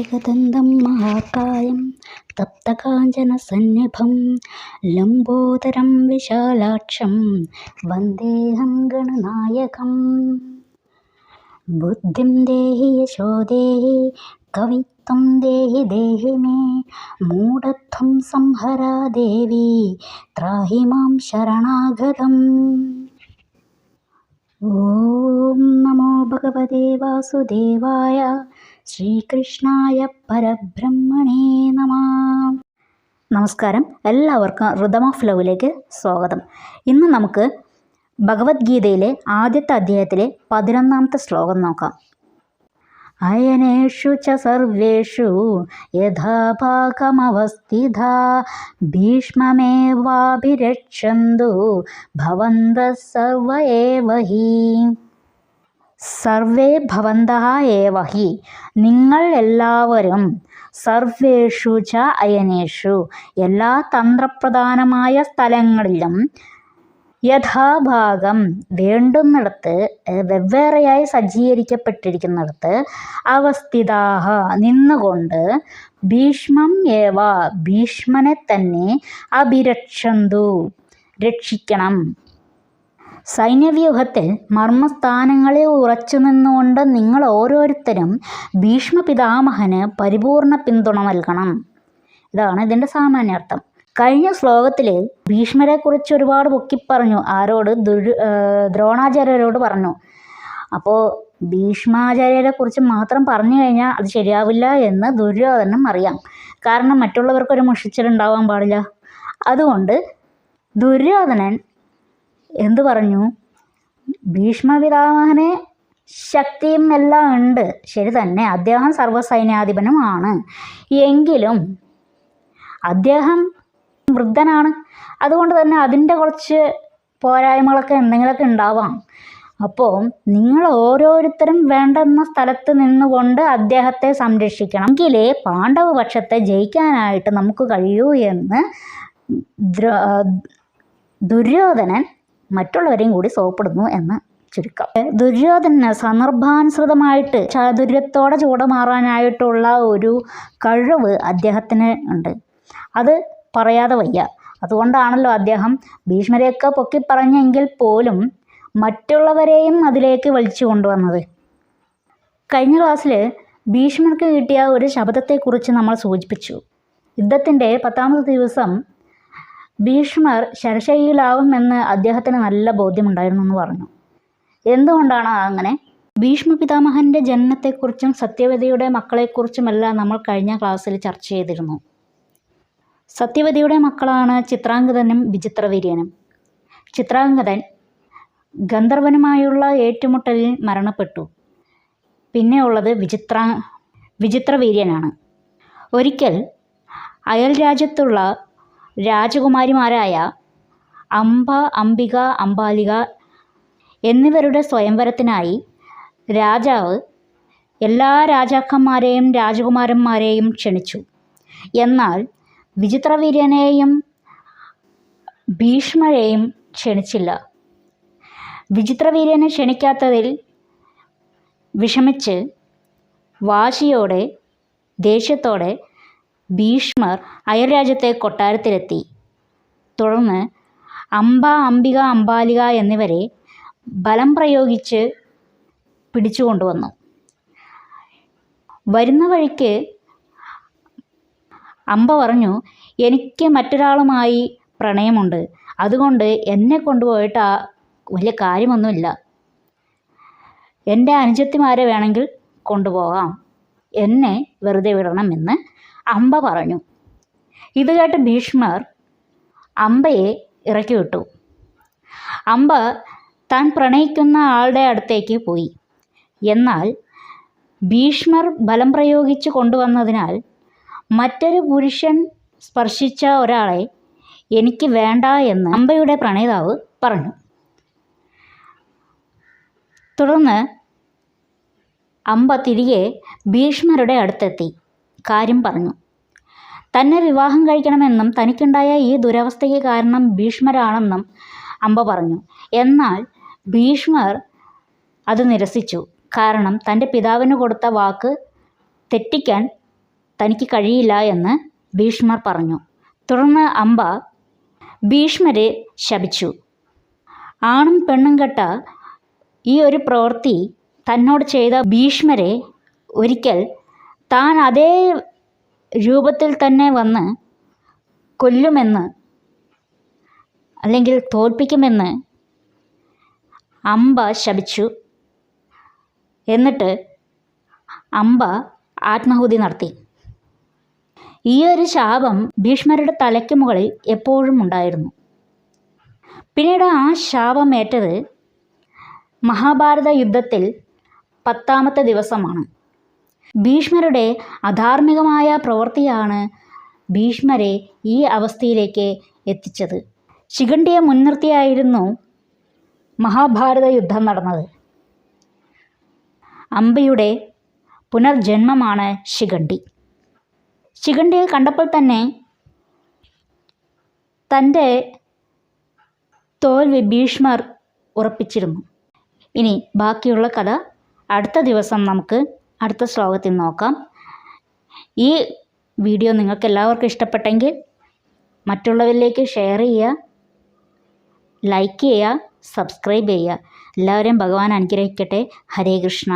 एकदन्तं महाकायं तप्तकाञ्चनसन्निभं लम्बोदरं विशालाक्षं वन्देऽहं गणनायकम्। बुद्धिं देहि यशो देहि कवित्वं देहि देहि मे मूढत्वं संहरा देवी त्राहि मां शरणागतम्। ഓം നമോ ഭഗവതേ വാസുദേവായ ശ്രീകൃഷ്ണായ പരബ്രഹ്മണേ നമഃ. നമസ്കാരം, എല്ലാവർക്കും റിതം ഓഫ് ലവിലേക്ക് സ്വാഗതം. ഇന്ന് നമുക്ക് ഭഗവത്ഗീതയിലെ ആദ്യത്തെ അധ്യായത്തിലെ 11ാമത്തെ ശ്ലോകം നോക്കാം. അയനേഷു ച സർവേഷു യഥാഭാഗമവസ്ഥിതാ ഭീഷ്മമേവാഭിരക്ഷന്തു ഭവന്തഃ സർവ ഏവ ഹി. സർവേ ഭവന്തഃ ഏവ ഹി, നിങ്ങൾ എല്ലാവരും, സർവേഷു ച അയനേഷു, എല്ലാ തന്ത്രപ്രധാനമായ സ്ഥലങ്ങളിലും, യഥാഭാഗം വേണ്ടുന്നിടത്ത്, വെവ്വേറെയായി സജ്ജീകരിക്കപ്പെട്ടിരിക്കുന്നിടത്ത്, അവസ്ഥിതാഹ നിന്നുകൊണ്ട്, ഭീഷ്മം ഏവ ഭീഷ്മനെ തന്നെ, അഭിരക്ഷന്തു രക്ഷിക്കണം. സൈന്യവ്യൂഹത്തിൽ മർമ്മസ്ഥാനങ്ങളിൽ ഉറച്ചു നിന്നുകൊണ്ട് നിങ്ങൾ ഓരോരുത്തരും ഭീഷ്മ പിതാമഹന് പരിപൂർണ പിന്തുണ നൽകണം. ഇതാണ് ഇതിൻ്റെ സാമാന്യാർത്ഥം. കഴിഞ്ഞ ശ്ലോകത്തിൽ ഭീഷ്മരെക്കുറിച്ച് ഒരുപാട് പൊക്കിപ്പറഞ്ഞു. ആരോട്? ദ്രോണാചാര്യരോട് പറഞ്ഞു. അപ്പോൾ ഭീഷ്മാചാര്യരെക്കുറിച്ച് മാത്രം പറഞ്ഞു കഴിഞ്ഞാൽ അത് ശരിയാവില്ല എന്ന് ദുര്യോധനും അറിയാം. കാരണം മറ്റുള്ളവർക്കൊരു മുഷിച്ചിലുണ്ടാവാൻ പാടില്ല. അതുകൊണ്ട് ദുര്യോധനൻ എന്തു പറഞ്ഞു? ഭീഷ്മപിതാമഹന് ശക്തിയും എല്ലാം ഉണ്ട്, ശരി തന്നെ, അദ്ദേഹം സർവ്വസൈന്യാധിപനുമാണ്. എങ്കിലും അദ്ദേഹം വൃദ്ധനാണ്. അതുകൊണ്ട് തന്നെ അതിൻ്റെ കുറച്ച് പോരായ്മകളൊക്കെ എന്തെങ്കിലുമൊക്കെ ഉണ്ടാവാം. അപ്പോൾ നിങ്ങൾ ഓരോരുത്തരും വേണ്ടുന്ന സ്ഥലത്ത് നിന്നുകൊണ്ട് അദ്ദേഹത്തെ സംരക്ഷിക്കണം. എങ്കിലേ പാണ്ഡവ പക്ഷത്തെ ജയിക്കാനായിട്ട് നമുക്ക് കഴിയൂ എന്ന് ദുര്യോധനൻ മറ്റുള്ളവരെയും കൂടി സോപ്പിടുന്നു എന്ന് ചുരുക്കം. ദുര്യോധനന് സന്ദർഭാനുസൃതമായിട്ട് ചാതുര്യത്തോടെ ചൂടമാറാനായിട്ടുള്ള ഒരു കഴിവ് അദ്ദേഹത്തിന് ഉണ്ട്. അത് പറയാതെ വയ്യ. അതുകൊണ്ടാണല്ലോ അദ്ദേഹം ഭീഷ്മരെയൊക്കെ പൊക്കി പറഞ്ഞെങ്കിൽ പോലും മറ്റുള്ളവരെയും അതിലേക്ക് വലിച്ചു കൊണ്ടുവന്നത്. കഴിഞ്ഞ ക്ലാസ്സിൽ ഭീഷ്മർക്ക് കിട്ടിയ ഒരു ശബ്ദത്തെക്കുറിച്ച് നമ്മൾ സൂചിപ്പിച്ചു. യുദ്ധത്തിൻ്റെ 10ാമത്തെ ദിവസം ഭീഷ്മർ ശരശയ്യയിലാവുമെന്ന് അദ്ദേഹത്തിന് നല്ല ബോധ്യമുണ്ടായിരുന്നു എന്ന് പറഞ്ഞു. എന്തുകൊണ്ടാണ് അങ്ങനെ? ഭീഷ്മ പിതാമഹൻ്റെ ജനനത്തെക്കുറിച്ചും സത്യവതിയുടെ മക്കളെക്കുറിച്ചുമെല്ലാം നമ്മൾ കഴിഞ്ഞ ക്ലാസ്സിൽ ചർച്ച ചെയ്തിരുന്നു. സത്യവതിയുടെ മക്കളാണ് ചിത്രാംഗതനും വിചിത്രവീര്യനും. ചിത്രാംഗതൻ ഗന്ധർവനുമായുള്ള ഏറ്റുമുട്ടലിൽ മരണപ്പെട്ടു. പിന്നെ ഉള്ളത് വിചിത്രവീര്യനാണ്. ഒരിക്കൽ അയൽ രാജ്യത്തുള്ള രാജകുമാരിമാരായ അംബ, അംബിക, അംബാലിക എന്നിവരുടെ സ്വയംവരത്തിനായി രാജാവ് എല്ലാ രാജാക്കന്മാരെയും രാജകുമാരന്മാരെയും ക്ഷണിച്ചു. എന്നാൽ വിചിത്രവീര്യനെയും ഭീഷ്മരെയും ക്ഷണിച്ചില്ല. വിചിത്രവീര്യനെ ക്ഷണിക്കാത്തതിൽ വിഷമിച്ച് വാശിയോടെ, ദേഷ്യത്തോടെ ഭീഷ്മർ അയൽരാജ്യത്തെ കൊട്ടാരത്തിലെത്തി. തുടർന്ന് അംബ, അംബിക, അംബാലിക എന്നിവരെ ബലം പ്രയോഗിച്ച് പിടിച്ചുകൊണ്ടുവന്നു. വരുന്ന വഴിക്ക് അംബ പറഞ്ഞു, എനിക്ക് മറ്റൊരാളുമായി പ്രണയമുണ്ട്, അതുകൊണ്ട് എന്നെ കൊണ്ടുപോയിട്ട് വലിയ കാര്യമൊന്നുമില്ല, എൻ്റെ അനുജത്തിമാരെ വേണമെങ്കിൽ കൊണ്ടുപോകാം, എന്നെ വെറുതെ വിടണമെന്ന് അംബ പറഞ്ഞു. ഇത് കേട്ട് ഭീഷ്മർ അംബയെ ഇറക്കി വിട്ടു. അംബ താൻ പ്രണയിക്കുന്ന ആളുടെ അടുത്തേക്ക് പോയി. എന്നാൽ ഭീഷ്മർ ബലം പ്രയോഗിച്ച് കൊണ്ടുവന്നതിനാൽ മറ്റൊരു പുരുഷൻ സ്പർശിച്ച ഒരാളെ എനിക്ക് വേണ്ട എന്ന് അംബയുടെ പ്രണയിതാവ് പറഞ്ഞു. തുടർന്ന് അംബ തിരികെ ഭീഷ്മരുടെ അടുത്തെത്തി കാര്യം പറഞ്ഞു. തന്നെ വിവാഹം കഴിക്കണമെന്നും തനിക്കുണ്ടായ ഈ ദുരവസ്ഥയ്ക്ക് കാരണം ഭീഷ്മരാണെന്നും അംബ പറഞ്ഞു. എന്നാൽ ഭീഷ്മർ അത് നിരസിച്ചു. കാരണം തൻ്റെ പിതാവിന് കൊടുത്ത വാക്ക് തെറ്റിക്കാൻ തനിക്ക് കഴിയില്ല എന്ന് ഭീഷ്മർ പറഞ്ഞു. തുടർന്ന് അംബ ഭീഷ്മരെ ശപിച്ചു. ആണും പെണ്ണും കെട്ട ഈ ഒരു പ്രവൃത്തി തന്നോട് ചെയ്ത ഭീഷ്മരെ ഒരിക്കൽ താൻ അതേ രൂപത്തിൽ തന്നെ വന്ന് കൊല്ലുമെന്ന് അല്ലെങ്കിൽ തോൽപ്പിക്കുമെന്ന് അംബ ശപിച്ചു. എന്നിട്ട് അംബ ആത്മാഹുതി നടത്തി. ഈ ഒരു ശാപം ഭീഷ്മരുടെ തലയ്ക്ക് മുകളിൽ എപ്പോഴും ഉണ്ടായിരുന്നു. പിന്നീട് ആ ശാപം ഏറ്റത് മഹാഭാരത യുദ്ധത്തിൽ 10ാമത്തെ ദിവസമാണ്. ഭീഷ്മരുടെ അധാർമികമായ പ്രവൃത്തിയാണ് ഭീഷ്മരെ ഈ അവസ്ഥയിലേക്ക് എത്തിച്ചത്. ശിഖണ്ഡിയെ മുൻനിർത്തിയായിരുന്നു മഹാഭാരത യുദ്ധം നടന്നത്. അംബയുടെ പുനർജന്മമാണ് ശിഖണ്ഡി. ശിഖണ്ഡിയെ കണ്ടപ്പോൾ തന്നെ തൻ്റെ തോൽവി ഭീഷ്മർ ഉറപ്പിച്ചിരുന്നു. ഇനി ബാക്കിയുള്ള കഥ അടുത്ത ദിവസം നമുക്ക് അടുത്ത ശ്ലോകത്തിൽ നോക്കാം. ഈ വീഡിയോ നിങ്ങൾക്ക് എല്ലാവർക്കും ഇഷ്ടപ്പെട്ടെങ്കിൽ മറ്റുള്ളവരിലേക്ക് ഷെയർ ചെയ്യുക, ലൈക്ക് ചെയ്യുക, സബ്സ്ക്രൈബ് ചെയ്യുക. എല്ലാവരെയും ഭഗവാൻ അനുഗ്രഹിക്കട്ടെ. ഹരേ കൃഷ്ണ.